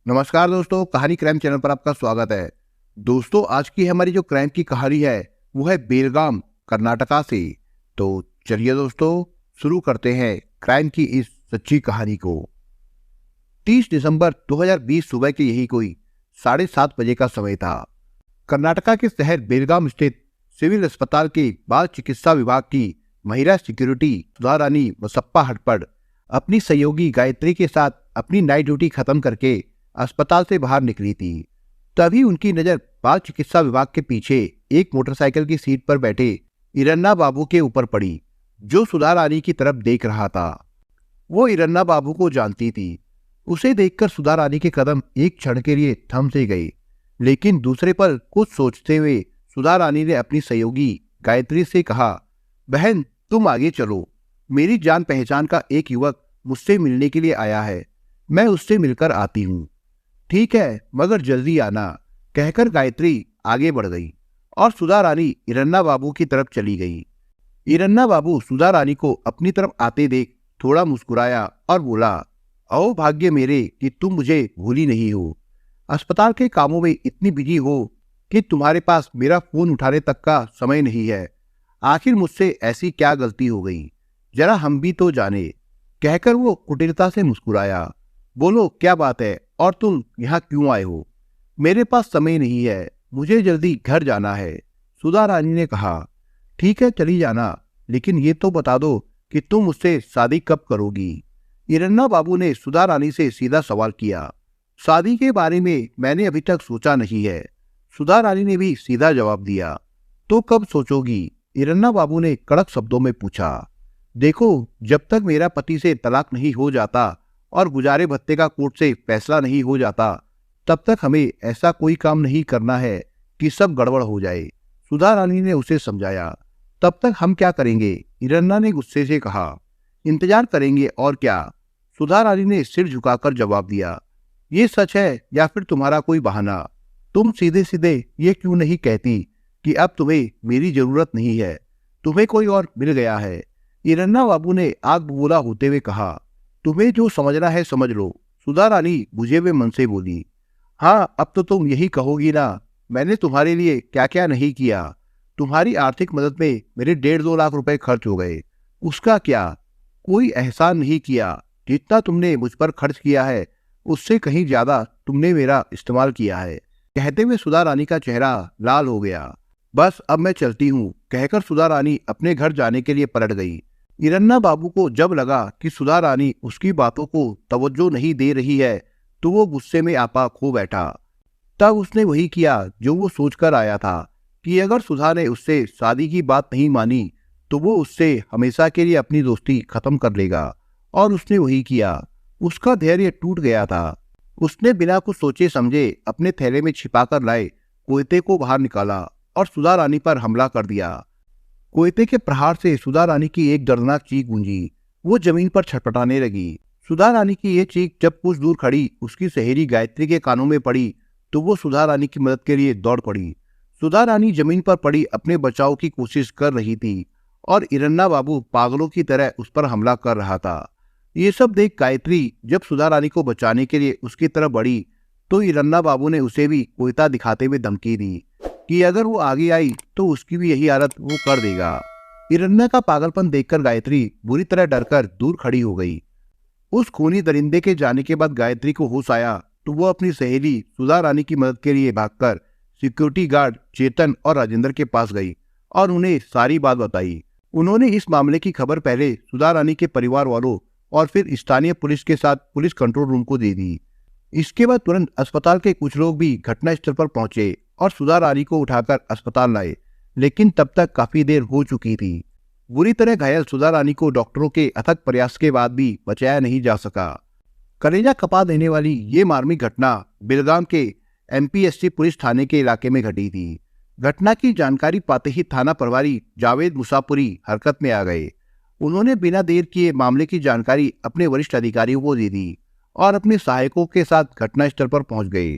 नमस्कार दोस्तों, कहानी क्राइम चैनल पर आपका स्वागत है। दोस्तों, आज की हमारी जो क्राइम की कहानी है वो है बेलगाम, कर्नाटका से। तो चलिए दोस्तों, शुरू करते हैं क्राइम की इस सच्ची कहानी को। 30 दिसंबर 2020 सुबह के यही कोई 7:30 बजे का समय था। कर्नाटका के शहर बेलगाम स्थित सिविल अस्पताल के बाल चिकित्सा विभाग की महिला सिक्योरिटी सुधा रानी मसप्पा हटपड़ अपनी सहयोगी गायत्री के साथ अपनी नाइट ड्यूटी खत्म करके अस्पताल से बाहर निकली थी। तभी उनकी नजर बाल चिकित्सा विभाग के पीछे एक मोटरसाइकिल की सीट पर बैठे इरन्ना बाबू के ऊपर पड़ी, जो सुधा रानी की तरफ देख रहा था। वो इरन्ना बाबू को जानती थी। उसे देखकर सुधा रानी के कदम एक क्षण के लिए थम से गए, लेकिन दूसरे पर कुछ सोचते हुए सुधा रानी ने अपनी सहयोगी गायत्री से कहा, बहन तुम आगे चलो, मेरी जान पहचान का एक युवक मुझसे मिलने के लिए आया है, मैं उससे मिलकर आती हूँ। ठीक है, मगर जल्दी आना, कहकर गायत्री आगे बढ़ गई और सुधा रानी इरन्ना बाबू की तरफ चली गई। इरन्ना बाबू सुधा रानी को अपनी तरफ आते देख थोड़ा मुस्कुराया और बोला, आओ भाग्य मेरे कि तुम मुझे भूली नहीं हो। अस्पताल के कामों में इतनी बिजी हो कि तुम्हारे पास मेरा फोन उठाने तक का समय नहीं है। आखिर मुझसे ऐसी क्या गलती हो गई, जरा हम भी तो जाने। कहकर वो कुटिलता से मुस्कुराया। बोलो क्या बात है और तुम यहाँ क्यों आए हो? मेरे पास समय नहीं है, मुझे जल्दी घर जाना है, सुधा रानी ने कहा। ठीक है चली जाना, लेकिन ये तो बता दो कि तुम मुझसे शादी कब करोगी? इरन्ना बाबू ने सुधा रानी से सीधा सवाल किया। शादी के बारे में मैंने अभी तक सोचा नहीं है, सुधा रानी ने भी सीधा जवाब दिया। तो कब सोचोगी? इरन्ना बाबू ने कड़क शब्दों में पूछा। देखो, जब तक मेरा पति से तलाक नहीं हो जाता और गुजारे भत्ते का कोर्ट से फैसला नहीं हो जाता, तब तक हमें ऐसा कोई काम नहीं करना है कि सब गड़बड़ हो जाए, सुधा रानी ने उसे समझाया। तब तक हम क्या करेंगे? इरन्ना ने गुस्से से कहा। इंतजार करेंगे और क्या, सुधा रानी ने सिर झुकाकर जवाब दिया। ये सच है या फिर तुम्हारा कोई बहाना? तुम सीधे सीधे ये क्यों नहीं कहती कि अब तुम्हें मेरी जरूरत नहीं है, तुम्हें कोई और मिल गया है? इरन्ना बाबू ने आग बबूला होते हुए कहा। तुम्हें जो समझना है समझ लो, सुधा रानी बुझे हुए मन से बोली। हाँ, अब तो तुम यही कहोगी ना, मैंने तुम्हारे लिए क्या क्या नहीं किया। तुम्हारी आर्थिक मदद में मेरे 1.5-2 लाख रुपए खर्च हो गए, उसका क्या? कोई एहसान नहीं किया। जितना तुमने मुझ पर खर्च किया है उससे कहीं ज्यादा तुमने मेरा इस्तेमाल किया है। कहते हुए सुधा रानी का चेहरा लाल हो गया। बस अब मैं चलती हूँ, कहकर सुधा रानी अपने घर जाने के लिए पलट गई। इरन्ना बाबू को जब लगा कि सुधा रानी उसकी बातों को तवज्जो नहीं दे रही है, तो वो गुस्से में आपा खो बैठा। तब उसने वही किया जो वो सोचकर आया था कि अगर सुधा ने उससे शादी की बात नहीं मानी तो वो उससे हमेशा के लिए अपनी दोस्ती खत्म कर लेगा। और उसने वही किया। उसका धैर्य टूट गया था। उसने बिना कुछ सोचे समझे अपने थैले में छिपाकर लाए कोयते को बाहर निकाला और सुधा रानी पर हमला कर दिया। कोयते के प्रहार से सुधा रानी की एक दर्दनाक चीख गूंजी। वो जमीन पर छटपटाने लगी। सुधा रानी की ये चीख जब कुछ दूर खड़ी उसकी सहेली गायत्री के कानों में पड़ी तो वो सुधा रानी की मदद के लिए दौड़ पड़ी। सुधा रानी जमीन पर पड़ी अपने बचाव की कोशिश कर रही थी और इरन्ना बाबू पागलों की तरह उस पर हमला कर रहा था। ये सब देख गायत्री जब सुधा रानी को बचाने के लिए उसकी तरफ बढ़ी तो इरन्ना बाबू ने उसे भी कोयता दिखाते हुए धमकी दी कि अगर वो आगे आई तो उसकी भी यही हालत वो कर देगा। इरन्ना का पागलपन देखकर गायत्री बुरी तरह डरकर दूर खड़ी हो गई। उस खूनी दरिंदे के जाने के बाद गायत्री को होश आया तो वो अपनी सहेली सुधा रानी की मदद के लिए भागकर सिक्योरिटी गार्ड चेतन और राजेंद्र के पास गई और उन्हें सारी बात बताई। उन्होंने इस मामले की खबर पहले सुधा रानी के परिवार वालों और फिर स्थानीय पुलिस के साथ पुलिस कंट्रोल रूम को दे दी। इसके बाद तुरंत अस्पताल के कुछ लोग भी घटनास्थल पर पहुंचे और सुधा रानी को उठाकर अस्पताल लाए, लेकिन तब तक काफी देर हो चुकी थी। बुरी तरह घायल सुधा रानी को डॉक्टरों के अथक प्रयास के बाद भी बचाया नहीं जा सका। कलेजा कपा देने वाली ये मार्मिक घटना बेलगाम के एमपीएससी पुलिस थाने के इलाके में घटी थी। घटना की जानकारी पाते ही थाना प्रभारी जावेद मुसापुरी हरकत में आ गए। उन्होंने बिना देर किए मामले की जानकारी अपने वरिष्ठ अधिकारियों को दे दी और अपने सहायकों के साथ घटनास्थल पर पहुंच गए।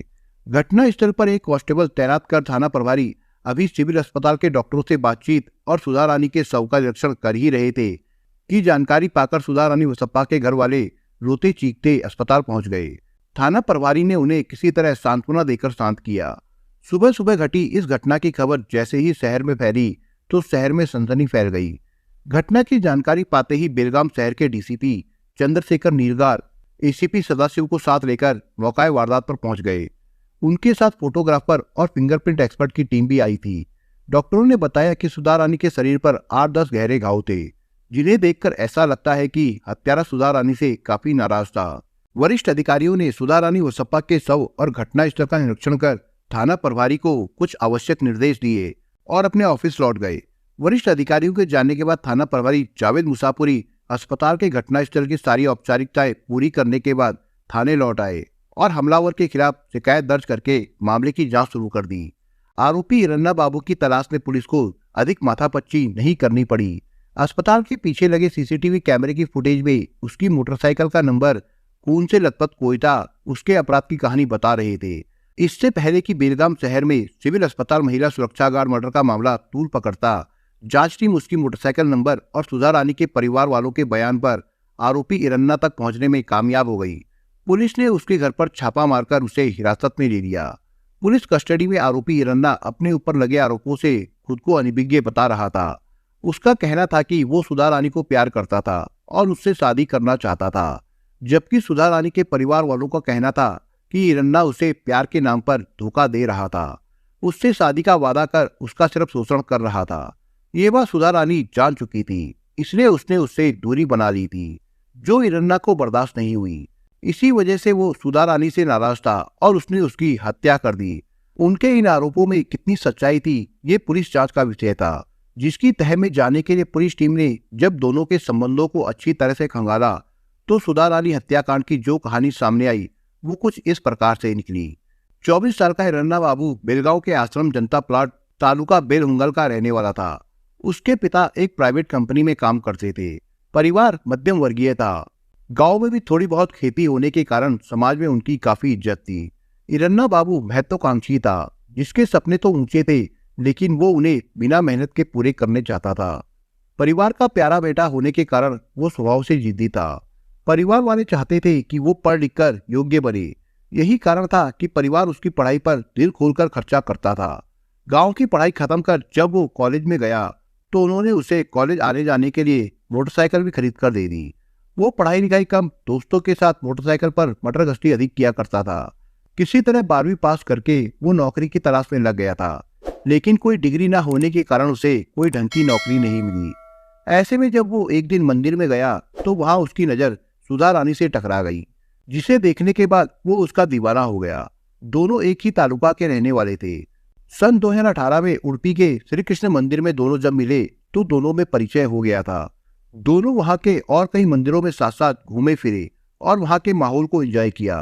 घटनास्थल पर एक कांस्टेबल तैनात कर थाना प्रभारी अभी सिविल अस्पताल के डॉक्टरों से बातचीत और सुधा रानी के शव का निरीक्षण कर ही रहे थे कि जानकारी पाकर सुधा रानी वसप्पा के घर वाले रोते चीखते अस्पताल पहुंच गए। थाना प्रभारी ने उन्हें किसी तरह सांत्वना देकर शांत किया। सुबह सुबह घटी इस घटना की खबर जैसे ही शहर में फैली तो शहर में सनसनी फैल गई। घटना की जानकारी पाते ही बेलगाम शहर के डीसीपी चंद्रशेखर नीलगार एसीपी सदाशिव को साथ लेकर मौका वारदात पर पहुंच गए। उनके साथ फोटोग्राफर और फिंगरप्रिंट एक्सपर्ट की टीम भी आई थी। डॉक्टरों ने बताया कि सुधा रानी के शरीर पर 8-10 गहरे घाव थे, जिन्हें देखकर ऐसा लगता है कि हत्यारा सुधा रानी से काफी नाराज था। वरिष्ठ अधिकारियों ने सुधा रानी वसप्पा के शव और घटना स्थल का निरीक्षण कर थाना प्रभारी को कुछ आवश्यक निर्देश दिए और अपने ऑफिस लौट गए। वरिष्ठ अधिकारियों के जाने के बाद थाना प्रभारी जावेद मुसापुरी अस्पताल के घटनास्थल की सारी औपचारिकताएं पूरी करने के बाद थाने लौट आए और हमलावर के खिलाफ शिकायत दर्ज करके मामले की जांच शुरू कर दी। आरोपी इरन्ना बाबू की तलाश में पुलिस को अधिक माथापच्ची नहीं करनी पड़ी। अस्पताल के पीछे लगे सीसीटीवी कैमरे की फुटेज में उसकी मोटरसाइकिल का नंबर खून से लथपथ कोयटा उसके अपराध की कहानी बता रहे थे। इससे पहले कि बेलगाम शहर में सिविल अस्पताल महिला सुरक्षा गार्ड मर्डर का मामला तूल पकड़ता, जांच टीम उसकी मोटरसाइकिल नंबर और सुधा रानी के परिवार वालों के बयान पर आरोपी इरन्ना तक पहुंचने में कामयाब हो गई। पुलिस ने उसके घर पर छापा मारकर उसे हिरासत में ले लिया। पुलिस कस्टडी में आरोपी इरन्ना अपने ऊपर लगे आरोपों से खुद को अनभिज्ञ बता रहा था। उसका कहना था कि वो सुधा रानी को प्यार करता था और उससे शादी करना चाहता था, जबकि सुधा रानी के परिवार वालों का कहना था कि इरन्ना उसे प्यार के नाम पर धोखा दे रहा था, उससे शादी का वादा कर उसका सिर्फ शोषण कर रहा था। ये बात सुधा रानी जान चुकी थी, इसलिए उसने उससे दूरी बना ली थी, जो इरन्ना को बर्दाश्त नहीं हुई। इसी वजह से वो सुधा रानी से नाराज था और उसने उसकी हत्या कर दी। उनके इन आरोपों में कितनी सच्चाई थी, ये पुलिस जांच का विषय था, जिसकी तह में जाने के लिए पुलिस टीम ने जब दोनों के संबंधों को अच्छी तरह से खंगाला तो सुधा रानी हत्याकांड की जो कहानी सामने आई वो कुछ इस प्रकार से निकली। 24 साल का इरन्ना बाबू बेलगांव के आश्रम जनता प्लाट तालुका बेलहुंगल का रहने वाला था। उसके पिता एक प्राइवेट कंपनी में काम करते थे। परिवार मध्यम वर्गीय था। गांव में भी थोड़ी बहुत खेती होने के कारण समाज में उनकी काफी इज्जत थी। इरन्ना बाबू महत्वाकांक्षी था, जिसके सपने तो ऊंचे थे, लेकिन वो उन्हें बिना मेहनत के पूरे करने चाहता था। परिवार का प्यारा बेटा होने के कारण वो स्वभाव से जिद्दी था। परिवार वाले चाहते थे कि वो पढ़ लिख कर योग्य बने। यही कारण था कि परिवार उसकी पढ़ाई पर दिल खोलकर खर्चा करता था। गांव की पढ़ाई खत्म कर जब वो कॉलेज में गया तो उन्होंने उसे कॉलेज आने जाने के लिए मोटरसाइकिल भी खरीद कर दे दी। वो पढ़ाई लिखाई कम, दोस्तों के साथ मोटरसाइकिल पर मटर गश्ती अधिक किया करता था। किसी तरह 12वीं पास करके वो नौकरी की तलाश में लग गया था, लेकिन कोई डिग्री ना होने के कारण उसे कोई ढंग की नौकरी नहीं मिली। ऐसे में जब वो एक दिन मंदिर में गया तो वहां उसकी नजर सुधा रानी से टकरा गई, जिसे देखने के बाद वो उसका दीवाना हो गया। दोनों एक ही तालुका के रहने वाले थे। सन 2018 में उड़पी के श्री कृष्ण मंदिर में दोनों जब मिले तो दोनों में परिचय हो गया था। दोनों वहां के और कई मंदिरों में साथ साथ घूमे फिरे और वहां के माहौल को एंजॉय किया।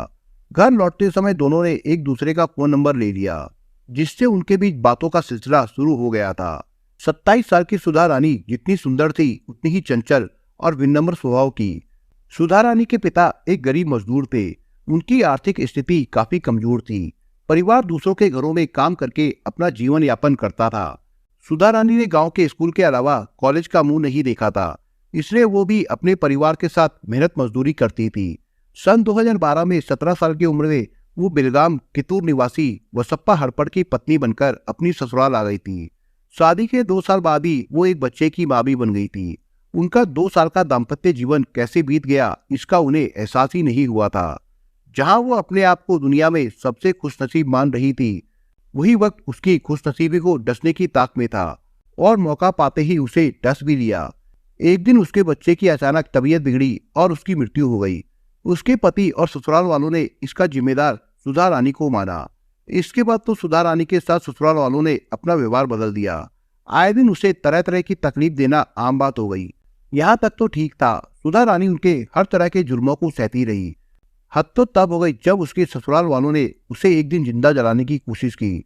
घर लौटते समय दोनों ने एक दूसरे का फोन नंबर ले लिया, जिससे उनके बीच बातों का सिलसिला शुरू हो गया था। 27 साल की सुधा रानी जितनी सुंदर थी उतनी ही चंचल और विनम्र स्वभाव की। सुधा रानी के पिता एक गरीब मजदूर थे। उनकी आर्थिक स्थिति काफी कमजोर थी। परिवार दूसरों के घरों में काम करके अपना जीवन यापन करता था। सुधा रानी ने गांव के स्कूल के अलावा कॉलेज का मुंह नहीं देखा था, इसलिए वो भी अपने परिवार के साथ मेहनत मजदूरी करती थी। सन 2012 में 17 साल की उम्र में वो बेलगाम कितूर निवासी वसप्पा हड़पड़ की पत्नी बनकर अपनी ससुराल आ गई थी। शादी के 2 साल बाद ही वो एक बच्चे की माँ भी बन गई थी। उनका 2 साल का दाम्पत्य जीवन कैसे बीत गया इसका उन्हें एहसास ही नहीं हुआ था। जहां वो अपने आप को दुनिया में सबसे खुशनसीब मान रही थी, वही वक्त उसकी खुशनसीबी को डसने की ताक में था और मौका पाते ही उसे डस भी लिया। एक दिन उसके बच्चे की अचानक तबीयत बिगड़ी और उसकी मृत्यु हो गई। उसके पति और ससुराल वालों ने इसका जिम्मेदार सुधा रानी को माना। इसके बाद तो सुधा रानी के साथ ससुराल वालों ने अपना व्यवहार बदल दिया। आए दिन उसे तरह तरह की तकलीफ देना आम बात हो गई। यहाँ तक तो ठीक था, सुधा रानी उनके हर तरह के जुर्मों को सहती रही। हद तो तब हो गई जब उसके ससुराल वालों ने उसे एक दिन जिंदा जलाने की कोशिश की,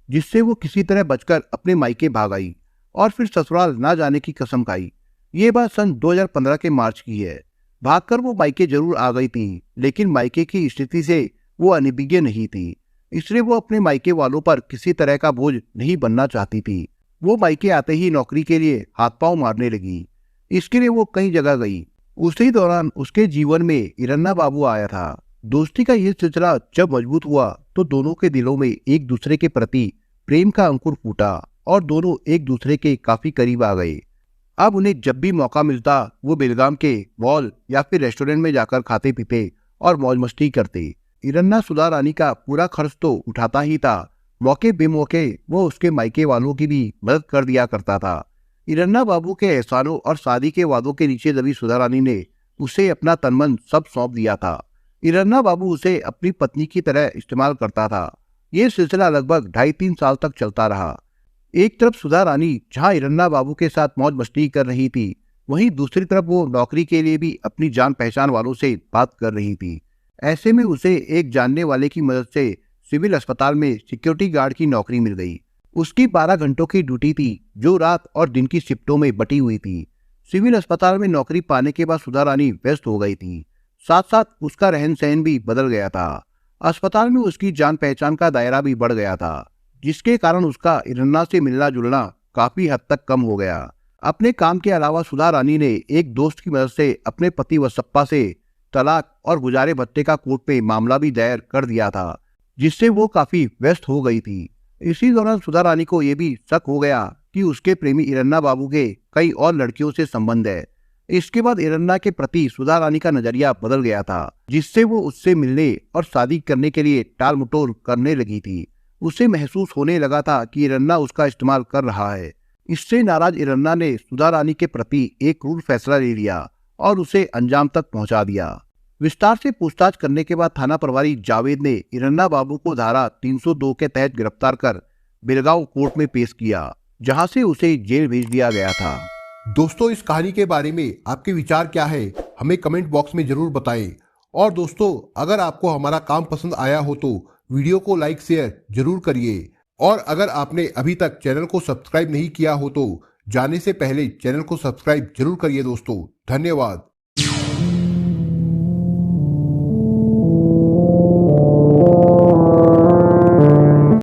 जिससे वो किसी तरह बचकर अपने मायके भाग आई और फिर ससुराल ना जाने की कसम खाई। ये बात सन 2015 के मार्च की है। भागकर वो मायके जरूर आ गई थी, लेकिन मायके की स्थिति से वो अनभिज्ञ नहीं थी, इसलिए वो अपने मायके वालों पर किसी तरह का बोझ नहीं बनना चाहती थी। वो मायके आते ही नौकरी के लिए हाथ पांव मारने लगी। इसके लिए वो कई जगह गई। उसी दौरान उसके जीवन में इरन्ना बाबू आया था। दोस्ती का ये सिलसिला जब मजबूत हुआ तो दोनों के दिलों में एक दूसरे के प्रति प्रेम का अंकुर फूटा और दोनों एक दूसरे के काफी करीब आ गए। अब उन्हें जब भी मौका मिलता वो बेलगाम के मॉल या फिर रेस्टोरेंट में जाकर खाते पीते और मौज मस्ती करते। इरन्ना सुधा रानी का पूरा खर्च तो उठाता ही था, मौके बेमौके वो उसके मायके वालों की भी मदद कर दिया करता था। इरन्ना बाबू के एहसानों और शादी के वादों के नीचे दबी सुधा रानी ने उसे अपना तनमन सब सौंप दिया था। इरन्ना बाबू उसे अपनी पत्नी की तरह इस्तेमाल करता था। ये सिलसिला लगभग 2.5-3 साल तक चलता रहा। एक तरफ सुधा रानी जहां इरन्ना बाबू के साथ मौज मस्ती कर रही थी, वहीं दूसरी तरफ वो नौकरी के लिए भी अपनी जान पहचान वालों से बात कर रही थी। ऐसे में उसे एक जानने वाले की मदद से सिविल अस्पताल में सिक्योरिटी गार्ड की नौकरी मिल गई। उसकी 12 घंटों की ड्यूटी थी जो रात और दिन की शिफ्टों में बटी हुई थी। सिविल अस्पताल में नौकरी पाने के बाद सुधा रानी व्यस्त हो गई थी। साथ साथ उसका रहन सहन भी बदल गया था। अस्पताल में उसकी जान पहचान का दायरा भी बढ़ गया था, जिसके कारण उसका इरन्ना से मिलना जुलना काफी हद तक कम हो गया। अपने काम के अलावा सुधा रानी ने एक दोस्त की मदद से अपने पति वसप्पा से तलाक और गुजारे भत्ते का कोर्ट में मामला भी दायर कर दिया था, जिससे वो काफी व्यस्त हो गई थी। इसी दौरान सुधा रानी को यह भी शक हो गया कि उसके प्रेमी इरन्ना बाबू के कई और लड़कियों से संबंध है। इसके बाद इरन्ना के प्रति सुधा रानी का नजरिया बदल गया था, जिससे वो उससे मिलने और शादी करने के लिए टाल मटोल करने लगी थी। उसे महसूस होने लगा था कि इरन्ना उसका इस्तेमाल कर रहा है। इससे नाराज इरन्ना ने सुधा रानी के प्रति एक क्रूर फैसला ले लिया और उसे अंजाम तक पहुंचा दिया। विस्तार से पूछताछ करने के बाद थाना प्रभारी जावेद ने इरन्ना बाबू को धारा 302 के तहत गिरफ्तार कर बेलगांव कोर्ट में पेश किया, जहां से उसे जेल भेज दिया गया था। दोस्तों, इस कहानी के बारे में आपके विचार क्या है, हमें कमेंट बॉक्स में जरूर बताएं। और दोस्तों, अगर आपको हमारा काम पसंद आया हो तो वीडियो को लाइक शेयर जरूर करिए। और अगर आपने अभी तक चैनल को सब्सक्राइब नहीं किया हो तो जाने से पहले चैनल को सब्सक्राइब जरूर करिए दोस्तों। धन्यवाद।